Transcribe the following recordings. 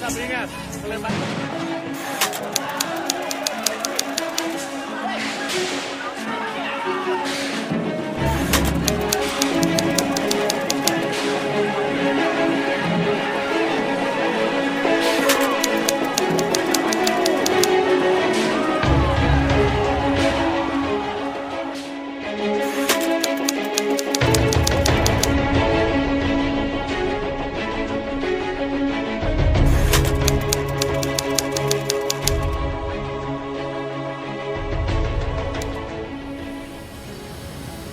tetap ingat, kelihatan.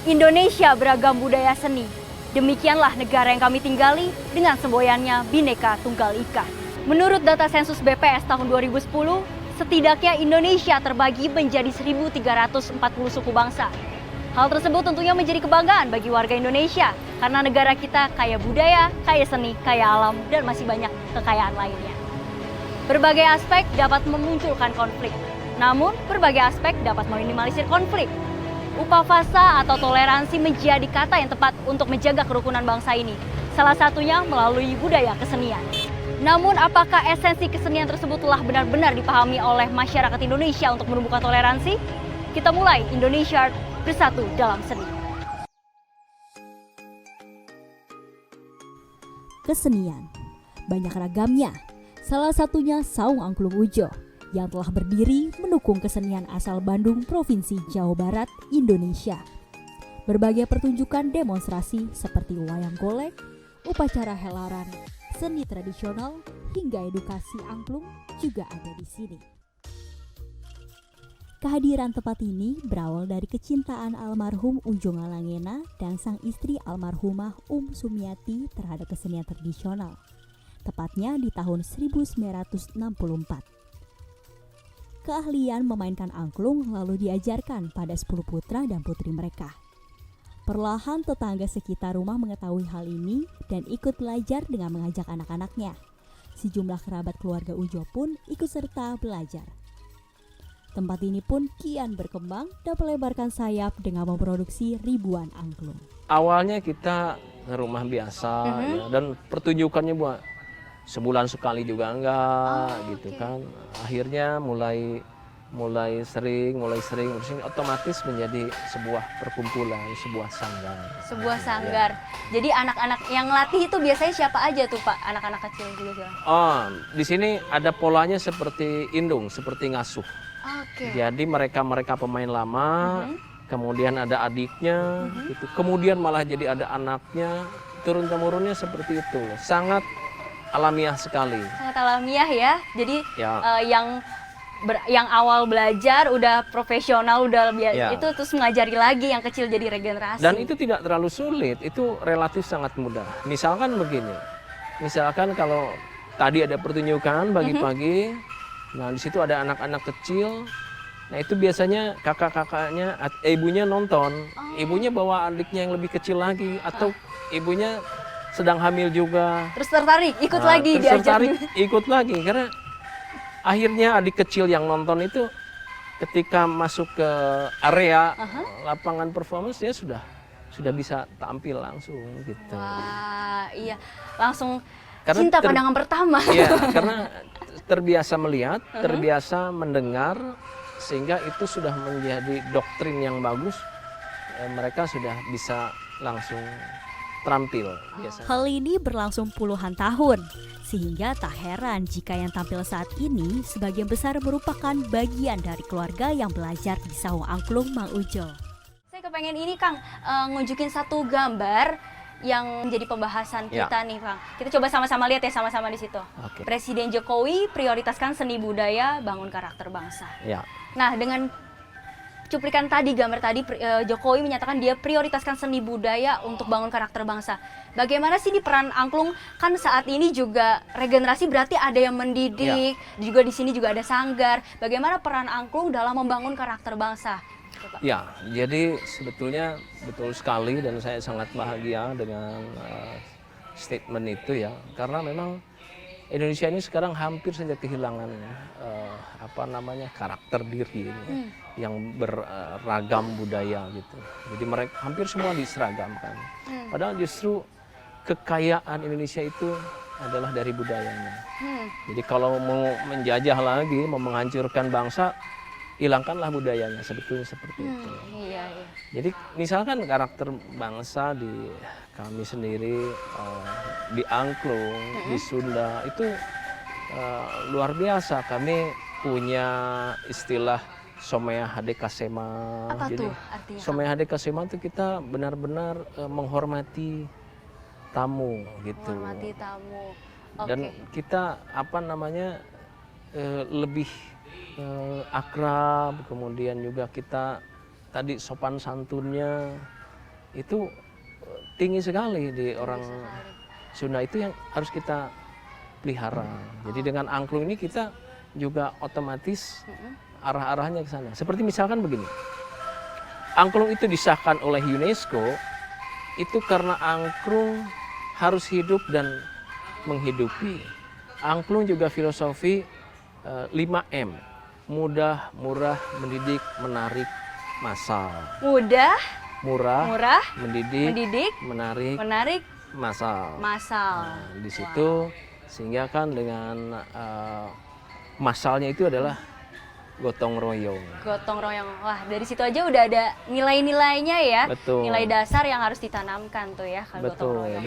Indonesia beragam budaya seni. Demikianlah negara yang kami tinggali dengan semboyannya Bhinneka Tunggal Ika. Menurut data sensus BPS tahun 2010, setidaknya Indonesia terbagi menjadi 1.340 suku bangsa. Hal tersebut tentunya menjadi kebanggaan bagi warga Indonesia karena negara kita kaya budaya, kaya seni, kaya alam, dan masih banyak kekayaan lainnya. Berbagai aspek dapat memunculkan konflik, namun berbagai aspek dapat meminimalisir konflik. Upavasa atau toleransi menjadi kata yang tepat untuk menjaga kerukunan bangsa ini. Salah satunya melalui budaya kesenian. Namun apakah esensi kesenian tersebut telah benar-benar dipahami oleh masyarakat Indonesia untuk menumbuhkan toleransi? Kita mulai Indonesia Bersatu dalam Seni. Kesenian banyak ragamnya. Salah satunya Saung Angklung Ujo yang telah berdiri mendukung kesenian asal Bandung, Provinsi Jawa Barat, Indonesia. Berbagai pertunjukan demonstrasi seperti wayang golek, upacara helaran, seni tradisional, hingga edukasi angklung juga ada di sini. Kehadiran tempat ini berawal dari kecintaan almarhum Ujo Ngalangena dan sang istri almarhumah Sumiati terhadap kesenian tradisional, tepatnya di tahun 1964. Keahlian memainkan angklung lalu diajarkan pada 10 putra dan putri mereka. Perlahan tetangga sekitar rumah mengetahui hal ini dan ikut belajar dengan mengajak anak-anaknya. Sejumlah kerabat keluarga Ujo pun ikut serta belajar. Tempat ini pun kian berkembang dan melebarkan sayap dengan memproduksi ribuan angklung. Awalnya kita rumah biasa ya, dan pertunjukannya buat sebulan sekali juga enggak gitu kan. Akhirnya mulai sering otomatis menjadi sebuah perkumpulan, sebuah sanggar. Sebuah sanggar. Ya. Jadi anak-anak yang latih itu biasanya siapa aja tuh Pak? Anak-anak kecil juga. Oh, di sini ada polanya seperti indung, seperti ngasuh. Oke. Jadi mereka pemain lama, kemudian ada adiknya gitu. Kemudian malah jadi ada anaknya, turun-temurunnya seperti itu. Sangat alamiah sekali. Sangat alamiah ya. Jadi ya. Yang awal belajar udah profesional, udah ya. Itu terus mengajari lagi yang kecil jadi regenerasi. Dan itu tidak terlalu sulit, itu relatif sangat mudah. Misalkan begini, misalkan kalau tadi ada pertunjukan pagi-pagi, nah di situ ada anak-anak kecil, nah itu biasanya kakak-kakaknya, ibunya nonton, ibunya bawa adiknya yang lebih kecil lagi, atau ibunya sedang hamil juga. Terus tertarik, ikut lagi diajar. Ikut lagi, karena akhirnya adik kecil yang nonton itu ketika masuk ke area lapangan performance dia sudah bisa tampil langsung gitu. Wah, iya. Langsung karena cinta pandangan pertama. Iya, karena terbiasa melihat, terbiasa mendengar, sehingga itu sudah menjadi doktrin yang bagus. Mereka sudah bisa langsung terampil biasanya. Hal ini berlangsung puluhan tahun, sehingga tak heran jika yang tampil saat ini sebagian besar merupakan bagian dari keluarga yang belajar di Saung Angklung Mang Ujo. Saya kepengen ini Kang, ngunjukin satu gambar yang menjadi pembahasan kita nih Kang. Kita coba sama-sama lihat ya, sama-sama di situ. Okay. Presiden Jokowi prioritaskan seni budaya, bangun karakter bangsa. Ya. Nah, dengan cuplikan tadi, gambar tadi, Jokowi menyatakan dia prioritaskan seni budaya untuk bangun karakter bangsa. Bagaimana sih di peran angklung? Kan saat ini juga regenerasi, berarti ada yang mendidik, juga di sini juga ada sanggar. Bagaimana peran angklung dalam membangun karakter bangsa? Ya, jadi sebetulnya betul sekali dan saya sangat bahagia dengan statement itu ya, karena memang Indonesia ini sekarang hampir saja kehilangan karakter diri ini, yang beragam budaya gitu. Jadi mereka hampir semua diseragamkan. Padahal justru kekayaan Indonesia itu adalah dari budayanya. Hmm. Jadi kalau mau menjajah lagi, mau menghancurkan bangsa, hilangkanlah budayanya, sebetulnya seperti itu. Iya, iya. Jadi misalkan karakter bangsa di kami sendiri, di Angklung, di Sunda itu luar biasa. Kami punya istilah Somaya Hade Kasema. Apa Jadi tuh artinya? Somaya Hade Kasema itu kita benar-benar menghormati tamu gitu. Menghormati tamu. Dan Oke. kita lebih akrab, kemudian juga kita tadi sopan santunnya itu tinggi sekali di orang Sunda, itu yang harus kita pelihara. Jadi dengan angklung ini kita juga otomatis arah-arahnya ke sana. Seperti misalkan begini, angklung itu disahkan oleh UNESCO itu karena angklung harus hidup dan menghidupi. Angklung juga filosofi 5M. Mudah, murah, mendidik, menarik, massal. Mudah, Murah, murah, mendidik, mendidik, menarik, menarik, massal. massal. Nah, di situ sehingga kan dengan massalnya itu adalah gotong royong. Gotong royong. Wah, dari situ aja udah ada nilai-nilainya ya. Betul. Nilai dasar yang harus ditanamkan tuh ya kalau gotong Betul. royong.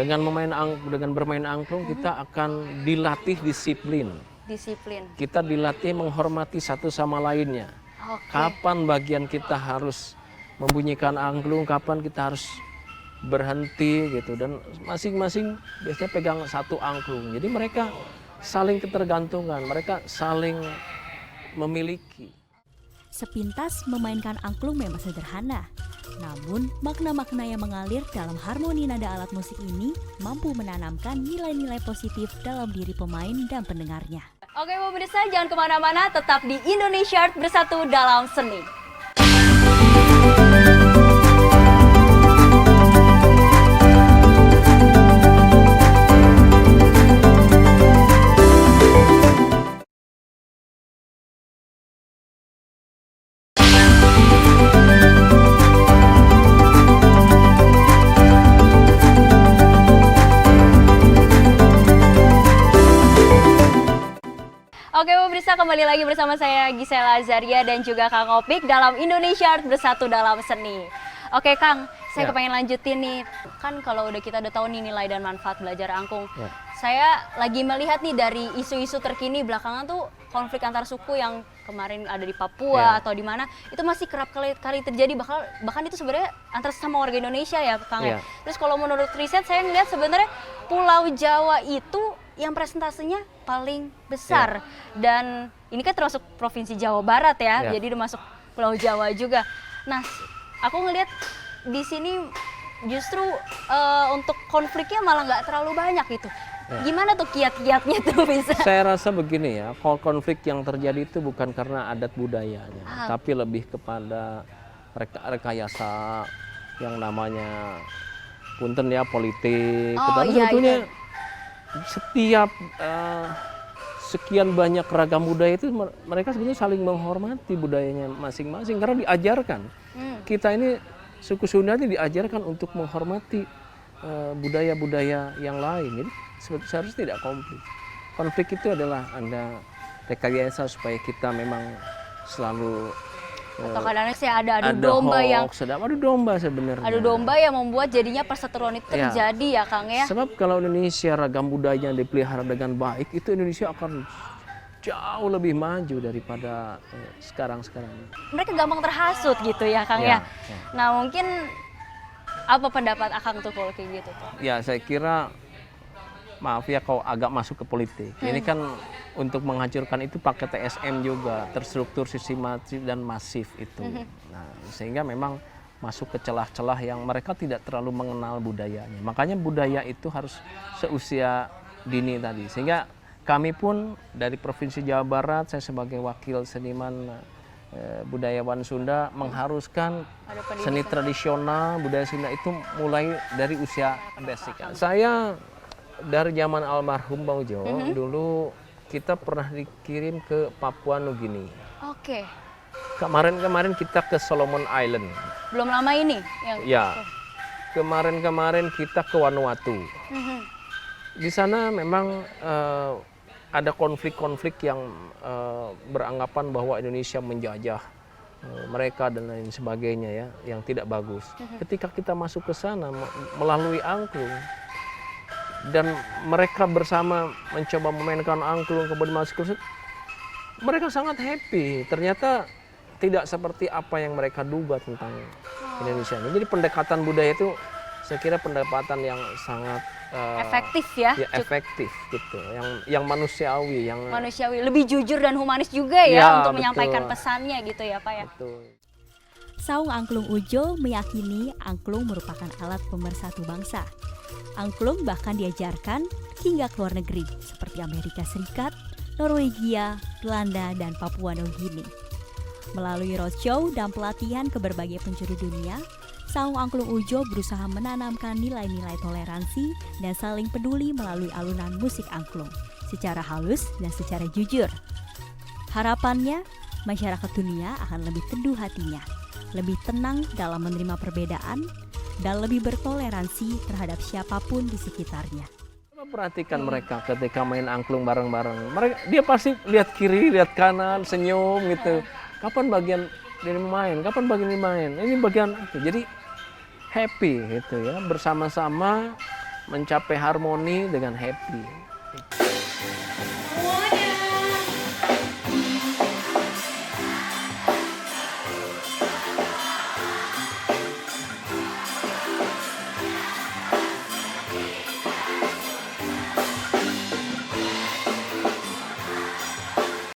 Dengan bermain angklung kita akan dilatih disiplin. Disiplin. Kita dilatih menghormati satu sama lainnya. Oke. Kapan bagian kita harus membunyikan angklung, kapan kita harus berhenti gitu, dan masing-masing biasanya pegang satu angklung. Jadi mereka saling ketergantungan, mereka saling memiliki. Sepintas memainkan angklung memang sederhana, namun makna-makna yang mengalir dalam harmoni nada alat musik ini mampu menanamkan nilai-nilai positif dalam diri pemain dan pendengarnya. Oke pemirsa, jangan kemana-mana, tetap di Indonesia Art Bersatu Dalam Seni. Oke pemirsa, kembali lagi bersama saya Gisela Azaria dan juga Kang Opik dalam Indonesia Art Bersatu Dalam Seni. Oke Kang, saya Ya. kepengen lanjutin nih. Kan kalau kita udah tahu nih nilai dan manfaat belajar angklung. Ya. Saya lagi melihat nih dari isu-isu terkini belakangan tuh konflik antar suku yang kemarin ada di Papua Ya. atau di mana itu masih kerap kali terjadi, bahkan itu sebenarnya antar sesama warga Indonesia ya Kang ya. Ya. Terus kalau menurut riset saya ngeliat sebenarnya Pulau Jawa itu yang presentasenya paling besar dan ini kan termasuk provinsi Jawa Barat ya, Ya. jadi udah masuk Pulau Jawa juga. Nah, aku ngelihat di sini justru untuk konfliknya malah nggak terlalu banyak gitu. Ya. Gimana tuh kiat-kiatnya tuh bisa? Saya rasa begini ya, kalau konflik yang terjadi itu bukan karena adat budayanya, tapi lebih kepada rekayasa yang namanya punten ya politik. Oh, Tetapi iya, sebetulnya iya. setiap sekian banyak ragam budaya itu mereka sebenarnya saling menghormati budayanya masing-masing karena diajarkan. Kita ini suku Sunda ini diajarkan untuk menghormati budaya-budaya yang lain. Jadi seharusnya tidak konflik. Konflik itu adalah Anda rekayasa supaya kita memang selalu Atau kadang-kadang sih ada domba yang adu domba sebenarnya. adu domba yang membuat jadinya perseteruan itu Ya. terjadi ya Kang ya. Sebab kalau Indonesia ragam budayanya dipelihara dengan baik, itu Indonesia akan jauh lebih maju daripada sekarang-sekarang. Mereka gampang terhasut gitu ya Kang ya. Ya, ya. Nah mungkin apa pendapat Akang tuh kalau kayak gitu tuh? Ya saya kira, maaf ya kalau agak masuk ke politik. Ini kan untuk menghancurkan itu pakai TSM juga, terstruktur, sistematis dan masif itu. Nah, sehingga memang masuk ke celah-celah yang mereka tidak terlalu mengenal budayanya. Makanya budaya itu harus seusia dini tadi. Sehingga kami pun dari Provinsi Jawa Barat, saya sebagai wakil seniman budayawan Sunda mengharuskan Ada pendidikan. seni tradisional budaya Sunda itu mulai dari usia basic. Saya dari zaman almarhum Bang Jo, dulu kita pernah dikirim ke Papua Nugini. Oke. Kemarin kita ke Solomon Island. Belum lama ini yang Ya. Kemarin kita ke Vanuatu. Di sana memang ada konflik-konflik yang beranggapan bahwa Indonesia menjajah mereka dan lain sebagainya ya, yang tidak bagus. Ketika kita masuk ke sana melalui angklung dan mereka bersama mencoba memainkan angklung kemudian masuk ke, mereka sangat happy. Ternyata tidak seperti apa yang mereka duga tentang Indonesia ini. Jadi pendekatan budaya itu saya kira pendekatan yang sangat Efektif ya, efektif gitu, yang manusiawi, yang manusiawi, lebih jujur dan humanis juga ya, Ya, untuk betul. menyampaikan pesannya gitu ya Pak ya. betul. Saung Angklung Ujo meyakini angklung merupakan alat pemersatu bangsa. Angklung bahkan diajarkan hingga ke luar negeri seperti Amerika Serikat, Norwegia, Belanda, dan Papua Nugini. Melalui roadshow dan pelatihan ke berbagai penjuru dunia, Saung Angklung Ujo berusaha menanamkan nilai-nilai toleransi dan saling peduli melalui alunan musik angklung secara halus dan secara jujur. Harapannya, masyarakat dunia akan lebih teduh hatinya, lebih tenang dalam menerima perbedaan, dan lebih bertoleransi terhadap siapapun di sekitarnya. Coba perhatikan mereka ketika main angklung bareng-bareng. Dia pasti lihat kiri, lihat kanan, senyum gitu. Kapan bagian ini main? Kapan bagian ini main? Ini bagian itu. Jadi happy gitu ya, bersama-sama mencapai harmoni dengan happy.